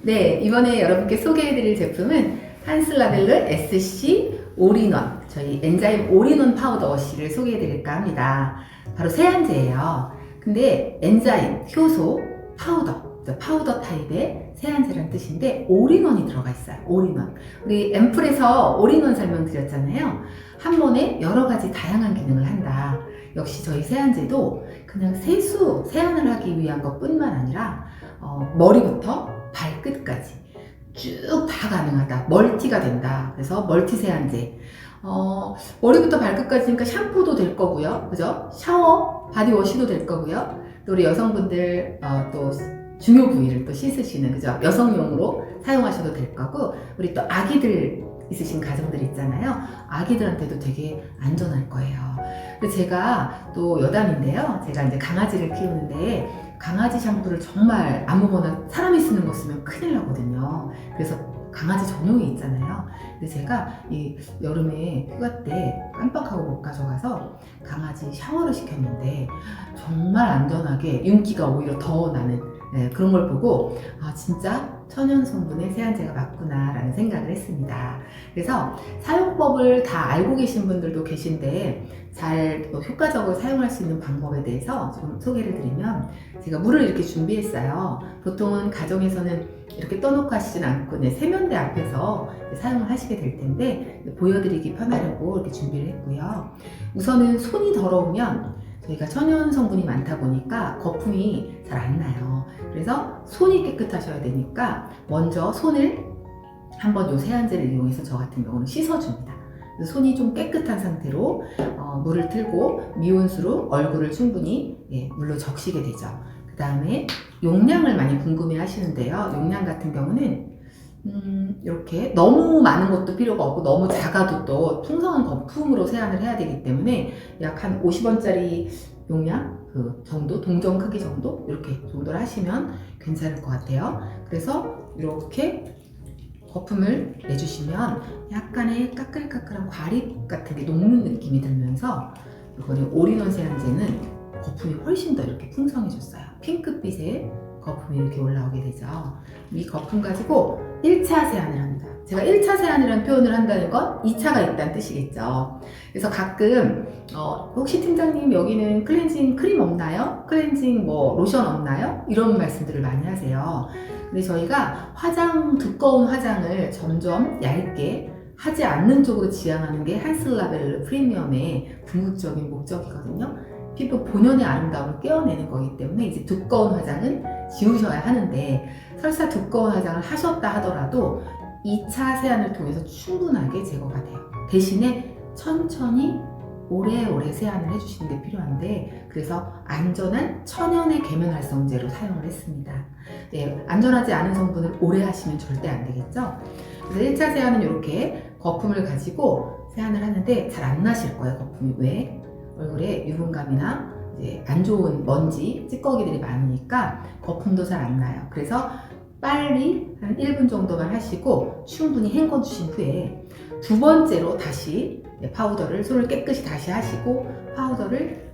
네, 이번에 여러분께 소개해드릴 제품은 한스라벨르 SC 올인원, 저희 엔자임 올인원 파우더 워시를 소개해드릴까 합니다. 바로 세안제예요. 근데 엔자임, 효소, 파우더 타입의 세안제라는 뜻인데 올인원이 들어가 있어요. 올인원. 우리 앰플에서 올인원 설명드렸잖아요. 한 번에 여러 가지 다양한 기능을 한다. 역시 저희 세안제도 그냥 세안을 하기 위한 것뿐만 아니라 머리부터 발끝까지 쭉 다 가능하다. 멀티가 된다. 그래서 멀티 세안제. 머리부터 발끝까지니까 샴푸도 될 거고요. 그죠? 샤워, 바디워시도 될 거고요. 또 우리 여성분들 또 중요 부위를 또 씻으시는, 그죠? 여성용으로 사용하셔도 될 거고, 우리 또 아기들 있으신 가정들 있잖아요. 아기들한테도 되게 안전할 거예요. 그래서 제가 또 여담인데요. 제가 이제 강아지를 키우는데 강아지 샴푸를 정말 아무거나 사람이 쓰는 거 쓰면 큰일 나거든요. 그래서 강아지 전용이 있잖아요. 근데 제가 이 여름에 휴가 때 깜빡하고 못 가져가서 강아지 샤워를 시켰는데 정말 안전하게 윤기가 오히려 더 나는, 그런 걸 보고 진짜 천연 성분의 세안제가 맞구나 라는 생각을 했습니다. 그래서 사용법을 다 알고 계신 분들도 계신데 잘 효과적으로 사용할 수 있는 방법에 대해서 좀 소개를 드리면, 제가 물을 이렇게 준비했어요. 보통은 가정에서는 이렇게 떠놓고 하시진 않고 세면대 앞에서 사용을 하시게 될 텐데 보여드리기 편하려고 이렇게 준비를 했고요. 우선은 손이 더러우면 저희가 천연 성분이 많다 보니까 거품이 잘 안 나요. 그래서 손이 깨끗하셔야 되니까 먼저 손을 한번 요 세안제를 이용해서 저 같은 경우는 씻어줍니다. 그래서 손이 좀 깨끗한 상태로 물을 틀고 미온수로 얼굴을 충분히 물로 적시게 되죠. 그 다음에 용량을 많이 궁금해 하시는데요. 용량 같은 경우는 이렇게 너무 많은 것도 필요가 없고 너무 작아도 또 풍성한 거품으로 세안을 해야 되기 때문에 약 한 50원짜리 용량 그 정도, 동전 크기 정도 이렇게 정도를 하시면 괜찮을 것 같아요. 그래서 이렇게 거품을 내주시면 약간의 까끌까끌한 과립 같은 게 녹는 느낌이 들면서 이번에 올인원 세안제는 거품이 훨씬 더 이렇게 풍성해졌어요. 핑크빛의 거품이 이렇게 올라오게 되죠. 이 거품 가지고 1차 세안을 합니다. 제가 1차 세안이라는 표현을 한다는 건 2차가 있다는 뜻이겠죠. 그래서 가끔 혹시 팀장님 여기는 클렌징 크림 없나요? 클렌징 로션 없나요? 이런 말씀들을 많이 하세요. 근데 저희가 두꺼운 화장을 점점 얇게 하지 않는 쪽으로 지향하는 게 한스라벨르 프리미엄의 궁극적인 목적이거든요. 피부 본연의 아름다움을 깨어내는 거기 때문에 이제 두꺼운 화장은 지우셔야 하는데, 설사 두꺼운 화장을 하셨다 하더라도 2차 세안을 통해서 충분하게 제거가 돼요. 대신에 천천히 오래오래 세안을 해주시는 게 필요한데, 그래서 안전한 천연의 계면활성제로 사용을 했습니다. 안전하지 않은 성분을 오래 하시면 절대 안 되겠죠. 그래서 1차 세안은 이렇게 거품을 가지고 세안을 하는데 잘 안 나실 거예요. 거품이. 왜? 얼굴에 유분감이나 이제 안 좋은 먼지, 찌꺼기들이 많으니까 거품도 잘 안 나요. 그래서 빨리 한 1분 정도만 하시고 충분히 헹궈 주신 후에 두 번째로 다시 파우더를, 손을 깨끗이 다시 하시고 파우더를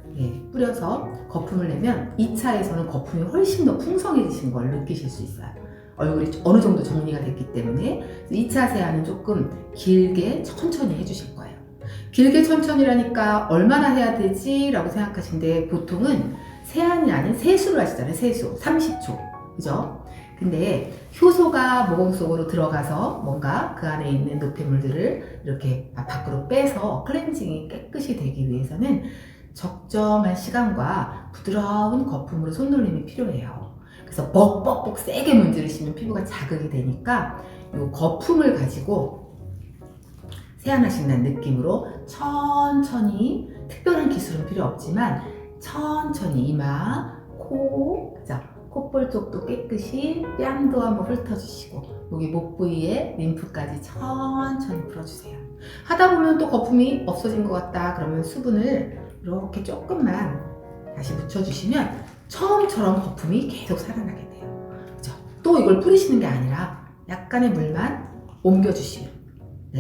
뿌려서 거품을 내면 2차에서는 거품이 훨씬 더 풍성해지신 걸 느끼실 수 있어요. 얼굴이 어느 정도 정리가 됐기 때문에 2차 세안은 조금 길게 천천히 해주실 거예요. 길게 천천히라니까 얼마나 해야 되지? 라고 생각하시는데 보통은 세안이 아닌 세수를 하시잖아요. 세수 30초, 그죠? 근데 효소가 모공 속으로 들어가서 뭔가 그 안에 있는 노폐물들을 이렇게 밖으로 빼서 클렌징이 깨끗이 되기 위해서는 적정한 시간과 부드러운 거품으로 손놀림이 필요해요. 그래서 뻑뻑뻑 세게 문지르시면 피부가 자극이 되니까 이 거품을 가지고 세안하신다는 느낌으로 천천히, 특별한 기술은 필요 없지만 천천히 이마, 코, 그죠? 콧볼 쪽도 깨끗이, 뺨도 한번 훑어주시고 여기 목 부위에 림프까지 천천히 풀어주세요. 하다 보면 또 거품이 없어진 것 같다 그러면 수분을 이렇게 조금만 다시 묻혀주시면 처음처럼 거품이 계속 살아나게 돼요. 그죠? 또 이걸 뿌리시는 게 아니라 약간의 물만 옮겨주시면,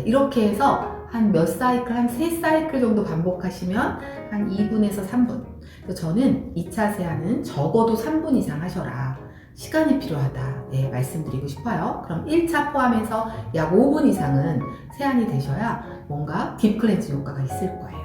이렇게 해서 한 몇 사이클, 한 3사이클 정도 반복하시면 한 2분에서 3분. 그래서 저는 2차 세안은 적어도 3분 이상 하셔라. 시간이 필요하다 말씀드리고 싶어요. 그럼 1차 포함해서 약 5분 이상은 세안이 되셔야 뭔가 딥클렌징 효과가 있을 거예요.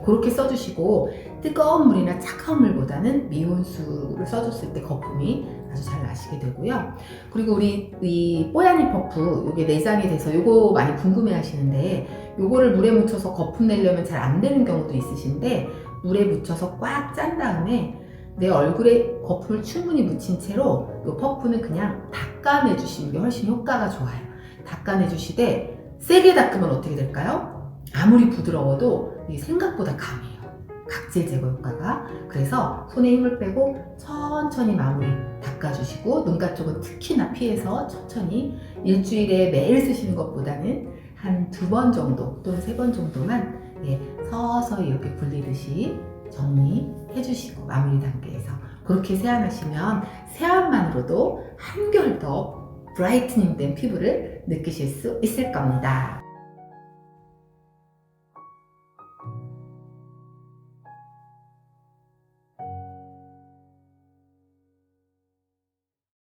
그렇게 써주시고 뜨거운 물이나 차가운 물보다는 미온수를 써줬을 때 거품이 아주 잘 나시게 되고요. 그리고 우리 이 뽀얀이 퍼프 요게 내장이 돼서 요거 많이 궁금해 하시는데 요거를 물에 묻혀서 거품 내려면 잘 안 되는 경우도 있으신데 물에 묻혀서 꽉 짠 다음에 내 얼굴에 거품을 충분히 묻힌 채로 이 퍼프는 그냥 닦아내 주시는 게 훨씬 효과가 좋아요. 닦아내 주시되 세게 닦으면 어떻게 될까요? 아무리 부드러워도 이게 생각보다 강해요. 각질 제거 효과가. 그래서 손에 힘을 빼고 천천히 마무리 닦아주시고 눈가 쪽은 특히나 피해서 천천히 일주일에 매일 쓰시는 것보다는 한 2번 정도 또는 3번 정도만 서서히 이렇게 굴리듯이 정리해 주시고 마무리 단계에서 그렇게 세안하시면 세안만으로도 한결 더 브라이트닝 된 피부를 느끼실 수 있을 겁니다.